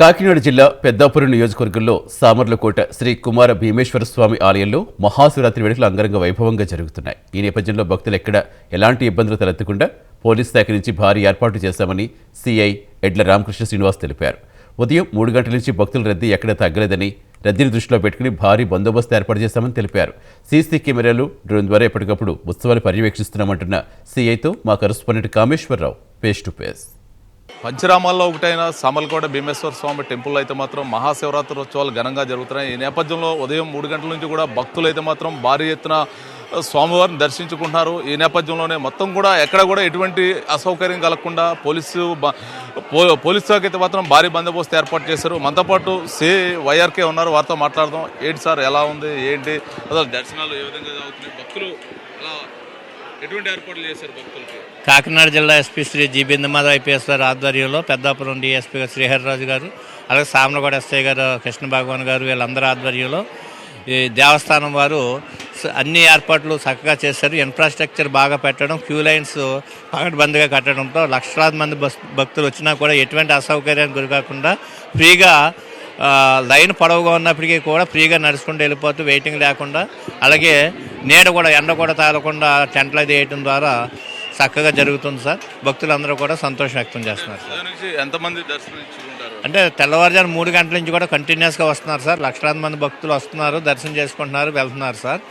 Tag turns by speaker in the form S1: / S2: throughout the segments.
S1: కాకినాడ జిల్లా పెద్దాపురం నియోజకవర్గంలో సామర్లకోట శ్రీ కుమార భీమేశ్వర స్వామి ఆలయంలో మహాశివరాత్రి వేడుకలు అంగరంగ వైభవంగా జరుగుతున్నాయి. ఈ నేపథ్యంలో భక్తులు ఎక్కడ ఎలాంటి ఇబ్బందులు తలెత్తకుండా పోలీస్ శాఖ నుంచి భారీ ఏర్పాటు చేశామని సీఐ ఎడ్ల రామకృష్ణ శ్రీనివాస్ తెలిపారు. ఉదయం 3 గంటల నుంచి భక్తుల రద్దీ ఎక్కడ తగ్గలేదని, రద్దీని దృష్టిలో పెట్టుకుని భారీ బందోబస్తు ఏర్పాటు చేశామని తెలిపారు. సీసీ కెమెరాలు, డ్రోన్ ద్వారా ఎప్పటికప్పుడు ఉత్సవాలు పర్యవేక్షిస్తున్నామంటున్న సీఐతో మా correspondent Kameswara Rao face to face.
S2: పంచరామాల్లో ఒకటైన సామర్లకోట భీమేశ్వర స్వామి టెంపుల్ అయితే మాత్రం మహాశివరాత్రి ఉత్సవాలు ఘనంగా జరుగుతున్నాయి. ఈ నేపథ్యంలో ఉదయం 3 గంటల నుంచి కూడా భక్తులు అయితే మాత్రం భారీ ఎత్తున స్వామివారిని దర్శించుకుంటున్నారు. ఈ నేపథ్యంలోనే మొత్తం కూడా ఎక్కడ కూడా ఎటువంటి అసౌకర్యం కలగకుండా పోలీసు శాఖ అయితే మాత్రం భారీ బందోబస్తు ఏర్పాటు చేశారు. మనతో పాటు వైఆర్కే ఉన్నారు, వారితో మాట్లాడదాం. ఏంటి సార్, ఎలా ఉంది, ఏంటి అసలు దర్శనాలు ఏ విధంగా జరుగుతున్నాయి, భక్తులు ఎలా ఎటువంటి ఏర్పాట్లు చేశారు భక్తులకి?
S3: కాకినాడ జిల్లా ఎస్పీ శ్రీ జి బిందమాధవ్ ఐపీఎస్ గారు ఆధ్వర్యంలో పెద్దాపురం డిఎస్పీ గారు శ్రీహరిరాజు గారు, అలాగే సామర్లకోట ఎస్ఐ గారు కృష్ణ భగవాన్ గారు, వీళ్ళందరి ఆధ్వర్యంలో ఈ దేవస్థానం వారు అన్ని ఏర్పాట్లు చక్కగా చేశారు. ఇన్ఫ్రాస్ట్రక్చర్ బాగా పెట్టడం, క్యూ లైన్స్ పకడ్బందీగా కట్టడంతో లక్షలాది మంది భక్తులు వచ్చినా కూడా ఎటువంటి అసౌకర్యానికి గురికాకుండా ఫ్రీగా లైన్ పొడవుగా ఉన్నప్పటికీ కూడా ఫ్రీగా నడుచుకుంటూ వెళ్ళిపోతూ వెయిటింగ్ లేకుండా, అలాగే నీడ కూడా ఎండ కూడా తాగకుండా టెంట్లు అది వేయడం ద్వారా చక్కగా జరుగుతుంది సార్. భక్తులందరూ కూడా సంతోషం వ్యక్తం చేస్తున్నారు సార్.
S2: ఎంతమంది
S3: అంటే తెల్లవారుజాము 3 గంటల నుంచి కూడా కంటిన్యూస్గా వస్తున్నారు సార్. లక్షలాది మంది భక్తులు వస్తున్నారు, దర్శనం చేసుకుంటున్నారు, వెళ్తున్నారు సార్.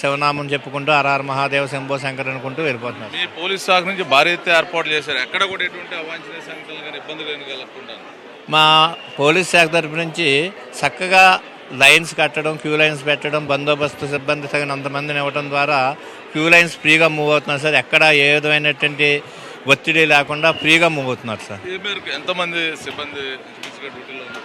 S3: శివనామం చెప్పుకుంటూ హరహర మహాదేవ శంభో శంకర్ అనుకుంటూ వెళ్ళిపోతున్నారు.
S2: మీ పోలీస్ శాఖ నుంచి భారీ ఎత్తున ఏర్పాట్లు చేశారు, ఎక్కడ కూడా ఎటువంటి అవాంఛనీయ సంఘటనలు కానీ ఇబ్బందులు కలగకుండా
S3: మా పోలీస్ శాఖ తరపు నుంచి చక్కగా లైన్స్ కట్టడం, క్యూ లైన్స్ పెట్టడం, బందోబస్తు సిబ్బంది తగినంత మందిని ఇవ్వడం ద్వారా క్యూ లైన్స్ ఫ్రీగా మూవ్ అవుతున్నారు సార్. ఎక్కడ ఏ విధమైనటువంటి ఒత్తిడి లేకుండా ఫ్రీగా మూవ్ అవుతున్నారు సార్.
S2: ఎంతమంది సిబ్బంది డ్యూటీలో ఉన్నారు?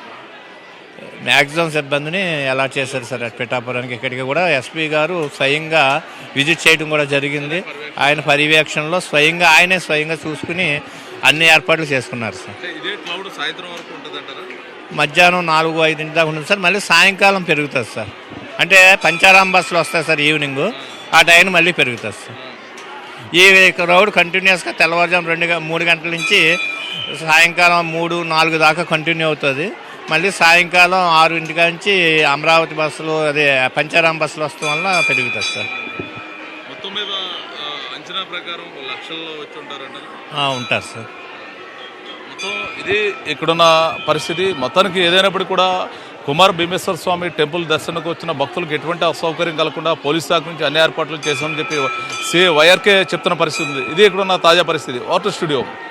S3: మ్యాక్సిమం సిబ్బందిని అలాట్ చేశారు సార్. పిఠాపురానికి ఇక్కడికి కూడా ఎస్పీ గారు స్వయంగా విజిట్ చేయడం కూడా జరిగింది. ఆయన పర్యవేక్షణలో ఆయనే స్వయంగా చూసుకుని అన్ని ఏర్పాట్లు చేసుకున్నారు సార్. మధ్యాహ్నం 4-5 దాకా ఉంటుంది సార్. మళ్ళీ సాయంకాలం పెరుగుతుంది సార్. అంటే పంచారాం బస్సులు వస్తాయి సార్ ఈవినింగ్, ఆ టైం మళ్ళీ పెరుగుతుంది సార్. ఈ క్రౌడ్ కంటిన్యూస్గా తెల్లవారుజాము 3 గంటల నుంచి సాయంకాలం 3-4 దాకా కంటిన్యూ అవుతుంది. మళ్ళీ సాయంకాలం 6 నుంచి అమరావతి బస్సులు, అదే పంచారాం బస్సులు వస్తాం వల్ల పెరుగుతుంది సార్.
S2: మొత్తం మీద అంచనా ప్రకారం లక్షల్లో వచ్చి ఉంటారంట.
S3: ఉంటారు సార్.
S2: మొత్తం ఇది ఇక్కడున్న పరిస్థితి. మొత్తానికి ఏదైనప్పటికీ కూడా కుమార భీమేశ్వర స్వామి టెంపుల్ దర్శనకు వచ్చిన భక్తులకు ఎటువంటి అసౌకర్యం కలగకుండా పోలీస్ శాఖ నుంచి అన్ని ఏర్పాట్లు చేశామని చెప్పి వైఆర్కే చెప్తున్న పరిస్థితి ఉంది. ఇది ఇక్కడున్న తాజా పరిస్థితి. Water studio.